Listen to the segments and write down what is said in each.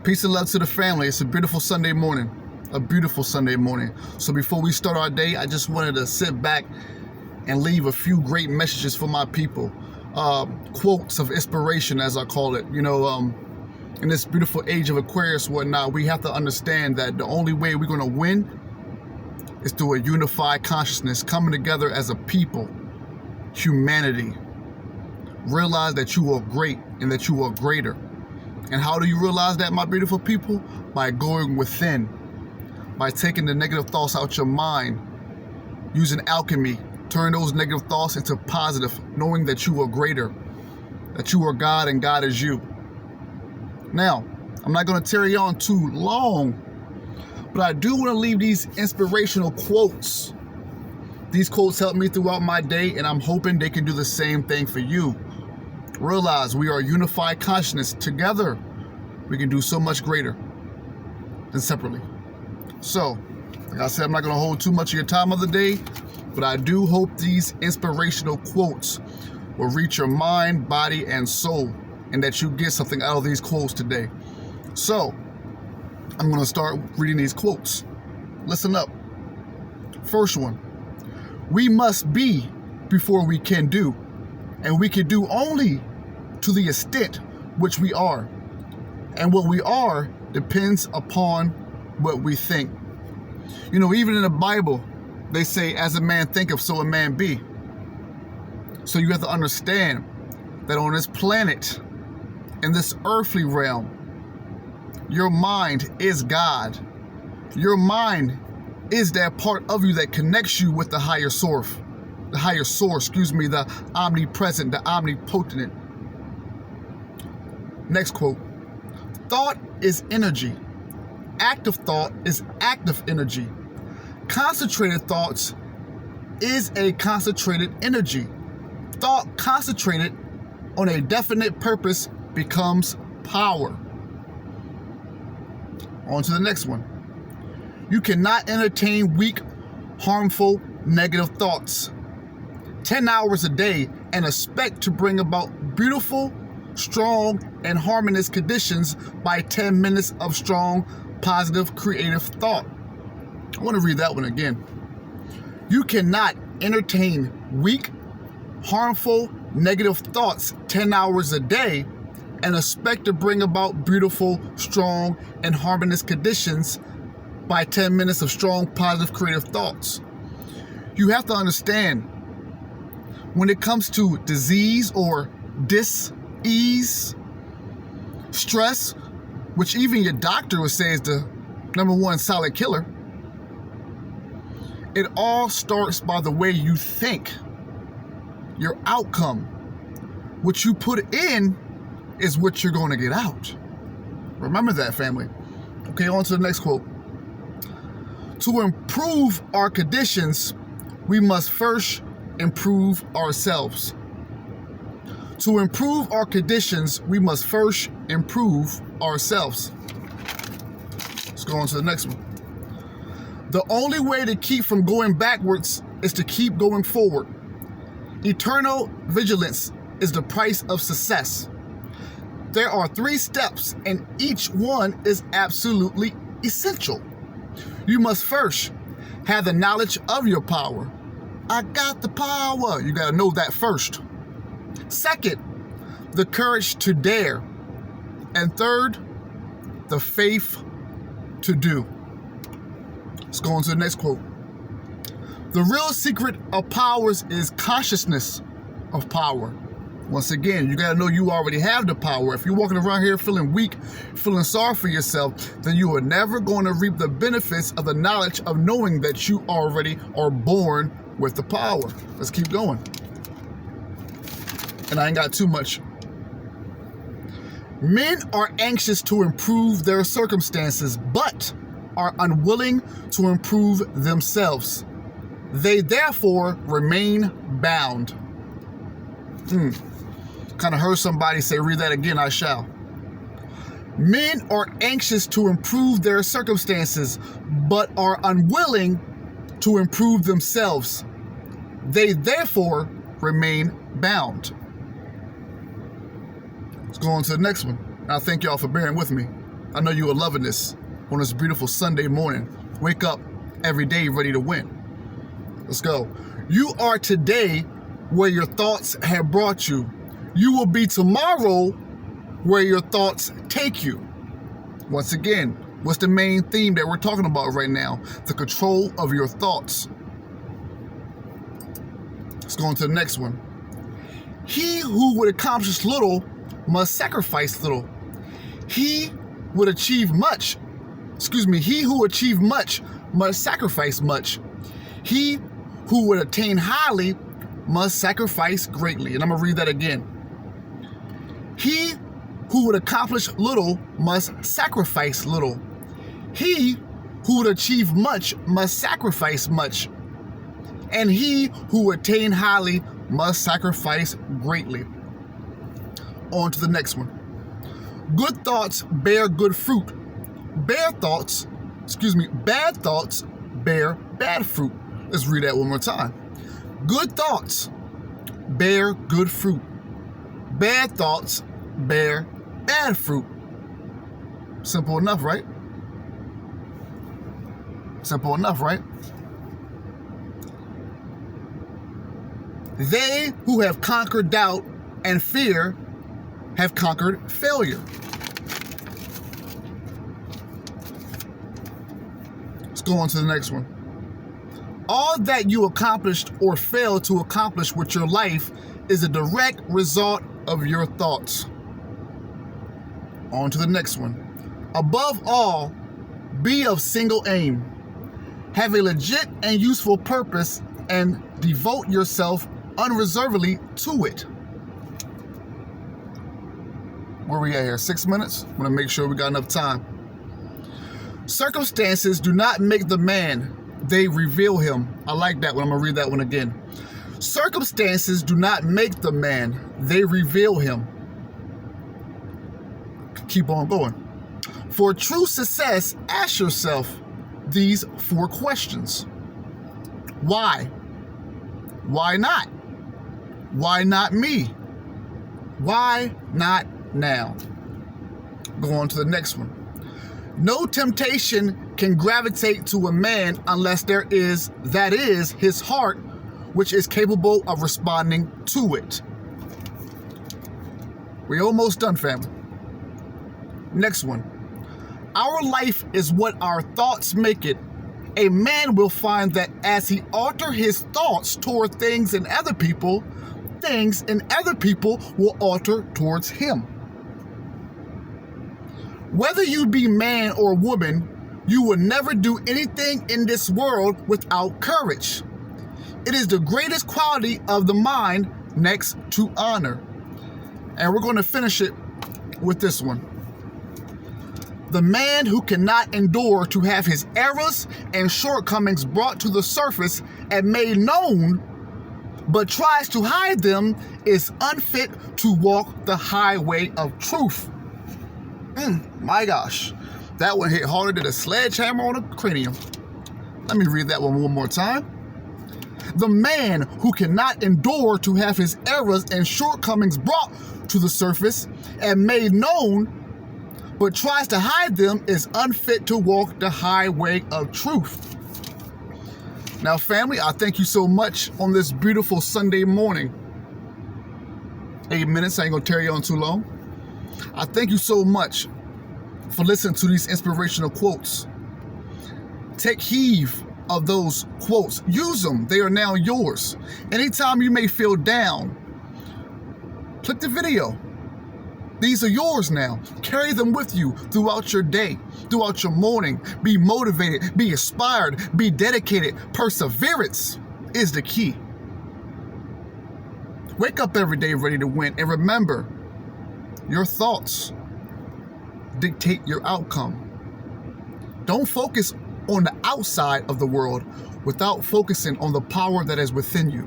Peace and love to the family. It's a beautiful Sunday morning. A beautiful Sunday morning. So before we start our day, I just wanted to sit back and leave a few great messages for my people. Quotes of inspiration, as I call it. In this beautiful age of Aquarius and whatnot, we have to understand that the only way we're going to win is through a unified consciousness, coming together as a people, humanity. Realize that you are great and that you are greater. And how do you realize that, my beautiful people? By going within, by taking the negative thoughts out your mind, using alchemy, turn those negative thoughts into positive, knowing that you are greater, that you are God and God is you. Now, I'm not going to tarry on too long, but I do want to leave these inspirational quotes. These quotes help me throughout my day, and I'm hoping they can do the same thing for you. Realize we are a unified consciousness. Together, we can do so much greater than separately. So, like I said, I'm not going to hold too much of your time of the day, but I do hope these inspirational quotes will reach your mind, body, and soul, and that you get something out of these quotes today. So, I'm going to start reading these quotes. Listen up. First one. We must be before we can do, and we can do only to the extent which we are. And what we are depends upon what we think. Even in the Bible, they say, as a man thinketh, so a man be. So you have to understand that on this planet, in this earthly realm, your mind is God. Your mind is that part of you that connects you with the higher source. The omnipresent, the omnipotent. Next quote. Thought is energy. Active thought is active energy. Concentrated thoughts is a concentrated energy. Thought concentrated on a definite purpose becomes power. On to the next one. You cannot entertain weak, harmful, negative thoughts 10 hours a day and expect to bring about beautiful, strong, and harmonious conditions by 10 minutes of strong, positive, creative thought. I want to read that one again. You cannot entertain weak, harmful, negative thoughts 10 hours a day and expect to bring about beautiful, strong, and harmonious conditions by 10 minutes of strong, positive, creative thoughts. You have to understand, when it comes to disease or dis-ease, stress, which even your doctor would say is the number one silent killer, it all starts by the way you think. Your outcome, what you put in, is what you're going to get out. Remember that, family. Okay, on to the next quote. To improve our conditions, we must first improve ourselves. To improve our conditions, we must first improve ourselves. Let's go on to the next one. The only way to keep from going backwards is to keep going forward. Eternal vigilance is the price of success. There are 3 steps, and each one is absolutely essential. You must first have the knowledge of your power. I got the power. You got to know that first. Second, the courage to dare. And third, the faith to do. Let's go on to the next quote. The real secret of powers is consciousness of power. Once again, you got to know you already have the power. If you're walking around here feeling weak, feeling sorry for yourself, then you are never going to reap the benefits of the knowledge of knowing that you already are born with the power. Let's keep going. And I ain't got too much. Men are anxious to improve their circumstances, but are unwilling to improve themselves. They therefore remain bound. Kind of heard somebody say, read that again, I shall. Men are anxious to improve their circumstances, but are unwilling to improve themselves. They therefore remain bound. Let's go on to the next one. I thank y'all for bearing with me. I know you are loving this on this beautiful Sunday morning. Wake up every day ready to win. Let's go. You are today where your thoughts have brought you. You will be tomorrow where your thoughts take you. Once again, what's the main theme that we're talking about right now? The control of your thoughts. Let's go on to the next one. He who would accomplish little must sacrifice little. He who achieve much must sacrifice much. He who would attain highly must sacrifice greatly. And I'm going to read that again. He who would accomplish little must sacrifice little. He who would achieve much must sacrifice much. And he who would attain highly must sacrifice greatly. On to the next one. Good thoughts bear good fruit. Bad thoughts bear bad fruit. Let's read that one more time. Good thoughts bear good fruit. Bad thoughts bear bad fruit. Simple enough, right? Simple enough, right? They who have conquered doubt and fear have conquered failure. Let's go on to the next one. All that you accomplished or failed to accomplish with your life is a direct result of your thoughts. On to the next one. Above all, be of single aim. Have a legit and useful purpose and devote yourself unreservedly to it. Where we at here? 6 minutes? I'm gonna make sure we got enough time. Circumstances do not make the man, they reveal him. I like that one. I'm gonna read that one again. Circumstances do not make the man, they reveal him. Keep on going. For true success, ask yourself these 4 questions. Why? Why not? Why not me? Why not now? Go on to the next one. No temptation can gravitate to a man unless that is his heart, which is capable of responding to it. We're almost done, family. Next one. Our life is what our thoughts make it. A man will find that as he alters his thoughts toward things and other people will alter towards him. Whether you be man or woman, you will never do anything in this world without courage. It is the greatest quality of the mind next to honor. And we're going to finish it with this one. The man who cannot endure to have his errors and shortcomings brought to the surface and made known, but tries to hide them, is unfit to walk the highway of truth. My gosh, that one hit harder than a sledgehammer on a cranium. Let me read that one more time. The man who cannot endure to have his errors and shortcomings brought to the surface and made known, but tries to hide them, is unfit to walk the highway of truth. Now, family, I thank you so much on this beautiful Sunday morning. 8 minutes, I ain't gonna tarry on too long. I thank you so much for listening to these inspirational quotes. Take heed of those quotes. Use them. They are now yours. Anytime you may feel down, click the video. These are yours now. Carry them with you throughout your day, throughout your morning. Be motivated, be inspired, be dedicated. Perseverance is the key. Wake up every day ready to win. And remember, your thoughts dictate your outcome. Don't focus on the outside of the world without focusing on the power that is within you.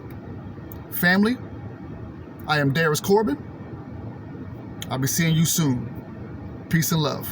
Family, I am Darius Corbin. I'll be seeing you soon. Peace and love.